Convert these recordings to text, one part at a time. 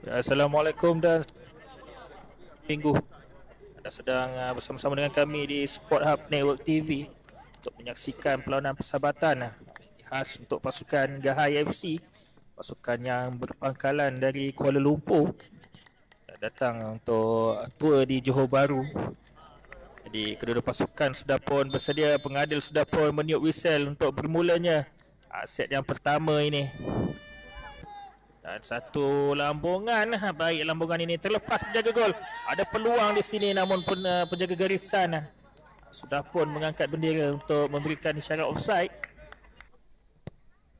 Assalamualaikum dan minggu. Anda sedang bersama-sama dengan kami di Sport Hub Network TV untuk menyaksikan perlawanan persahabatan khas untuk pasukan Gahai FC, pasukan yang berpangkalan dari Kuala Lumpur, datang untuk tour di Johor Bahru. Jadi kedua-dua pasukan sudah pun bersedia, pengadil sudah pun meniup whistle untuk bermulanya set yang pertama ini. Dan satu lambungan, baik lambungan ini terlepas penjaga gol. Ada peluang di sini namun pun penjaga garisan sudah pun mengangkat bendera untuk memberikan isyarat offside.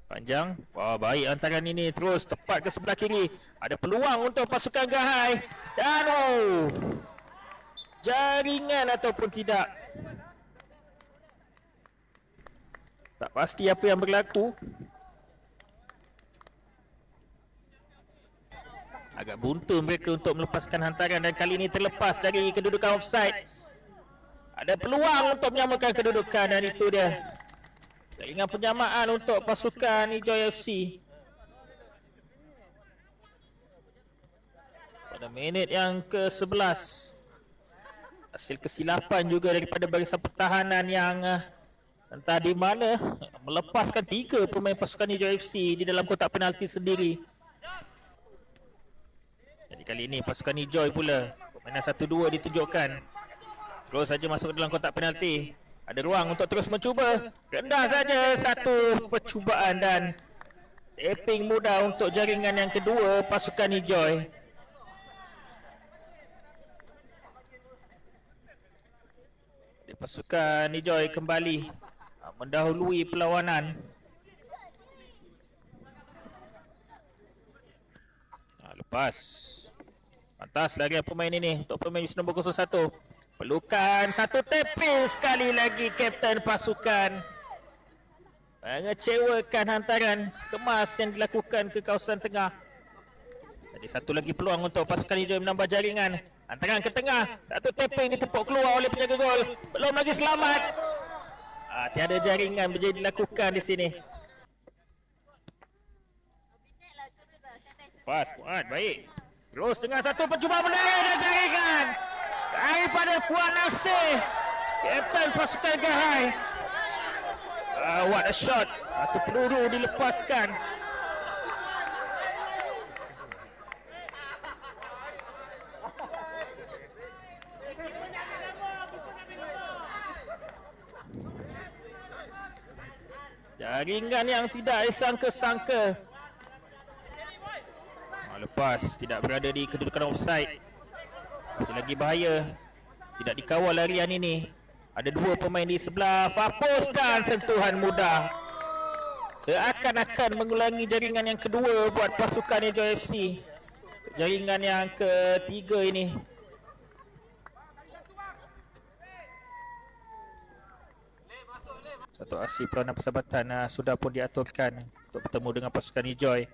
Panjang, wah baik antaran ini terus tepat ke sebelah kiri. Ada peluang untuk pasukan Gahai. Dan jaringan ataupun tidak. Tak pasti apa yang berlaku. Agak buntu mereka untuk melepaskan hantaran dan kali ini terlepas dari kedudukan offside. Ada peluang untuk menyamakan kedudukan dan itu dia. Jaringan penyamaan untuk pasukan Hijau FC. Pada minit yang ke-11. Hasil kesilapan juga daripada barisan pertahanan yang entah di mana melepaskan 3 pemain pasukan Hijau FC di dalam kotak penalti sendiri. Jadi kali ini pasukan hijau pula permainan 1-2 ditunjukkan. Terus saja masuk dalam kotak penalti. Ada ruang untuk terus mencuba. Rendah saja satu percubaan dan tapping mudah untuk jaringan yang kedua pasukan hijau. Jadi pasukan hijau kembali mendahului perlawanan. Lepas pantas larian pemain ini untuk pemain nombor 01. Perlukan satu tapping sekali lagi kapten pasukan. Mengecewakan hantaran kemas yang dilakukan ke kawasan tengah. Jadi satu lagi peluang untuk pasukan hijau menambah jaringan. Hantaran ke tengah, satu tapping ditepuk keluar oleh penjaga gol. Belum lagi selamat. Tiada jaringan menjadi dilakukan di sini. Pas, Fuad, baik. Terus dengan satu percubaan menarik dan jaringan daripada Fuad Nasir, kapten pasukan Gahai. What a shot. Satu peluru dilepaskan. Jaringan yang tidak disangka-sangka. Lepas tidak berada di kedudukan offside. Masih lagi bahaya. Tidak dikawal larian ini. Ada 2 pemain di sebelah Fapus dan sentuhan mudah. Seakan-akan mengulangi jaringan yang kedua buat pasukan Hijau FC. Jaringan yang ketiga ini. Satu aksi perlawanan persahabatan sudah pun diaturkan untuk bertemu dengan pasukan hijau.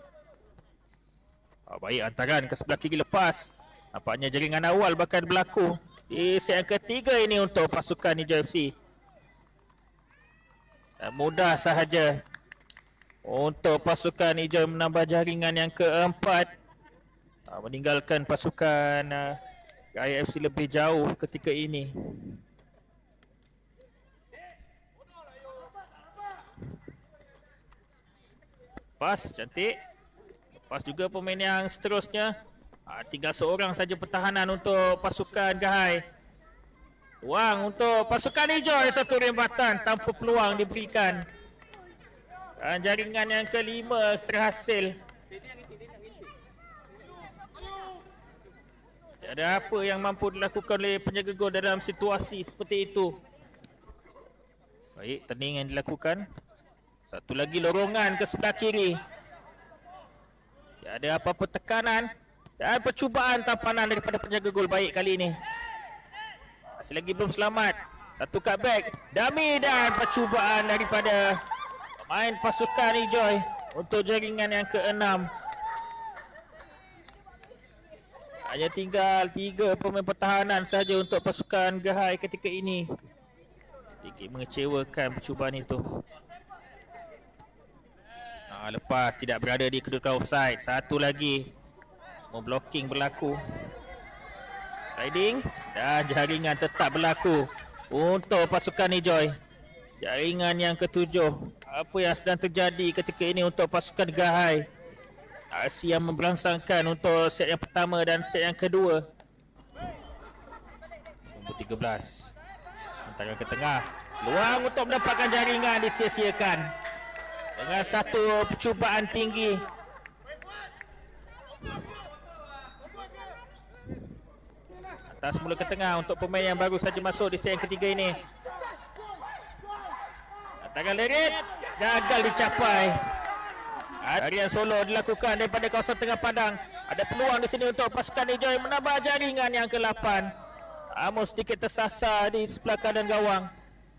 Baik, antaran ke sebelah kiri lepas. Nampaknya jaringan awal bahkan berlaku di set yang ketiga ini untuk pasukan Hijau FC. Mudah sahaja untuk pasukan hijau menambah jaringan yang keempat. Meninggalkan pasukan Gahai FC lebih jauh ketika ini. Pas, cantik. Pas juga pemain yang seterusnya. Tinggal seorang saja pertahanan untuk pasukan Gahai. Wang untuk pasukan hijau, satu rembatan tanpa peluang diberikan. Dan jaringan yang kelima terhasil. Tiada apa yang mampu dilakukan oleh penjaga gol dalam situasi seperti itu. Baik, turning yang dilakukan. Satu lagi lorongan ke sebelah kiri. Tiada apa-apa tekanan dan percubaan tampanan daripada penjaga gol baik kali ini. Masih lagi belum selamat. Satu cutback, dummy dan percubaan daripada pemain pasukan hijau untuk jaringan yang ke-6. Hanya tinggal 3 pemain pertahanan sahaja untuk pasukan Gahai ketika ini. Sedikit mengecewakan percubaan itu. Lepas tidak berada di kedudukan offside. Satu lagi. Blocking berlaku. Sliding dan jaringan tetap berlaku untuk pasukan Nijoy. Jaringan yang ketujuh. Apa yang sedang terjadi ketika ini untuk pasukan Gahai? Aksi yang memberangsangkan untuk set yang pertama dan set yang kedua. Nombor 13 hantaran ke tengah. Luang untuk mendapatkan jaringan disia-siakan dengan satu percubaan tinggi. Atas mula ke tengah untuk pemain yang baru saja masuk di set yang ketiga ini. Hantaran lerit gagal dicapai. Harian solo dilakukan daripada kawasan tengah padang. Ada peluang di sini untuk pasukan Nijoy menambah jaringan yang ke-8. Namun sedikit tersasar di sebelah kanan gawang.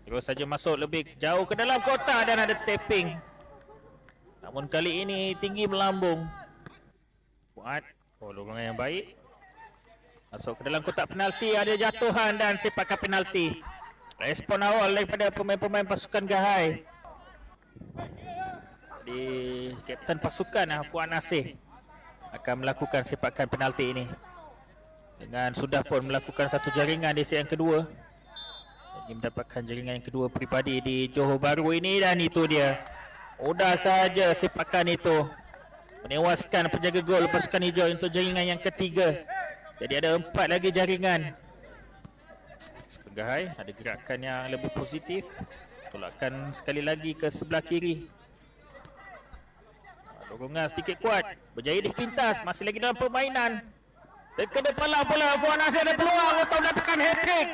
Terus saja masuk lebih jauh ke dalam kotak dan ada tapping. Namun kali ini tinggi melambung. Fuad, lorongan yang baik. Masuk ke dalam kotak penalti, ada jatuhan dan sepakan penalti. Respon awal daripada pemain-pemain pasukan Gahai. Jadi kapten pasukan Fuad Nasir akan melakukan sepakan penalti ini. Dengan sudah pun melakukan satu jaringan di set yang kedua. Dia mendapatkan jaringan yang kedua peribadi di Johor Bahru ini dan itu dia. Mudah sahaja sepakan itu menewaskan penjaga gol pasukan hijau untuk jaringan yang ketiga. Jadi ada 4 lagi jaringan. Pasukan Gahai ada gerakan yang lebih positif. Tolakkan sekali lagi ke sebelah kiri. Dorongan sedikit kuat. Berjaya dipintas. Masih lagi dalam permainan. Terkena pala bola. Fuad Nasir ada peluang untuk mendapatkan hat-trick.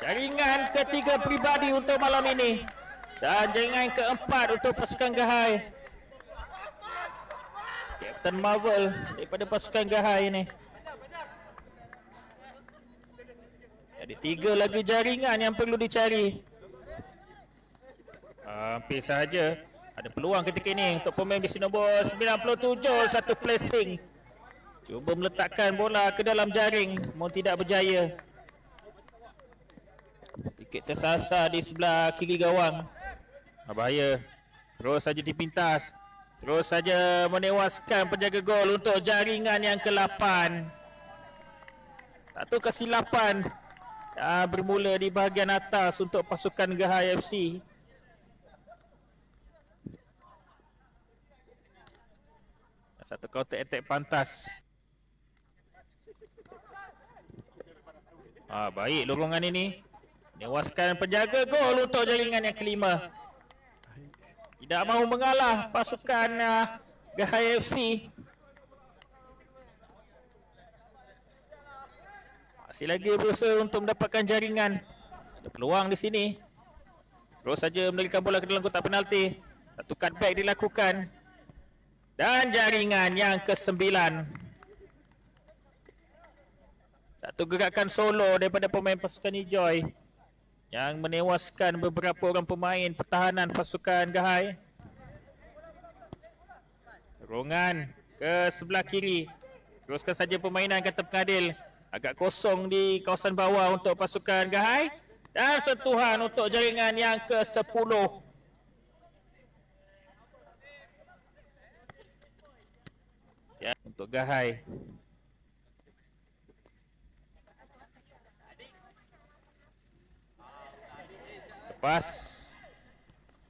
Jaringan ketiga peribadi untuk malam ini. Dan jaringan keempat untuk pasukan Gahai. Kapten Marvel daripada pasukan Gahai ini. Ada 3 lagi jaringan yang perlu dicari. Hampir sahaja. Ada peluang ketika ini untuk pemain besi nombor 97. Satu placing. Cuba meletakkan bola ke dalam jaring. Namun tidak berjaya. Sedikit tersasar di sebelah kiri gawang. Bahaya. Terus saja dipintas. Terus saja menewaskan penjaga gol untuk jaringan yang ke-8. Satu kesilapan bermula di bahagian atas untuk pasukan Gahai FC. Satu counter attack pantas. Baik lorongan ini. Menewaskan penjaga gol untuk jaringan yang kelima. Tidak mahu mengalah pasukan Gahai FC. Masih lagi berusaha untuk mendapatkan jaringan. Ada peluang di sini. Terus saja menerikan bola ke dalam kotak penalti. Satu cutback dilakukan. Dan jaringan yang ke-9. Satu gerakan solo daripada pemain pasukan Nijoy yang menewaskan beberapa orang pemain pertahanan pasukan Gahai. Dorongan ke sebelah kiri. Teruskan saja permainan kata pengadil. Agak kosong di kawasan bawah untuk pasukan Gahai. Dan sentuhan untuk jaringan yang ke-10. Ya, untuk Gahai. Lepas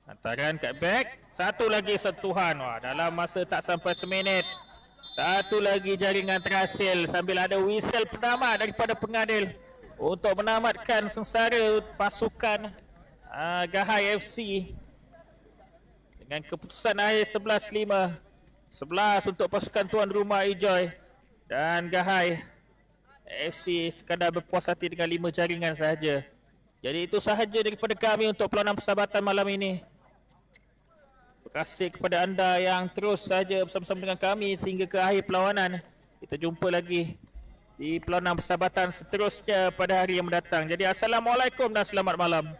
hantaran cutback. Satu lagi sentuhan. Dalam masa tak sampai seminit. Satu lagi jaringan terhasil sambil ada whistle penamat daripada pengadil untuk menamatkan sengsara pasukan Gahai FC dengan keputusan akhir 11-5. 11 untuk pasukan tuan rumah Ijoy dan Gahai FC sekadar berpuas hati dengan 5 jaringan sahaja. Jadi itu sahaja daripada kami untuk peluang persahabatan malam ini. Terima kasih kepada anda yang terus saja bersama-sama dengan kami sehingga ke akhir perlawanan. Kita jumpa lagi di peluang persahabatan seterusnya pada hari yang mendatang. Jadi assalamualaikum dan selamat malam.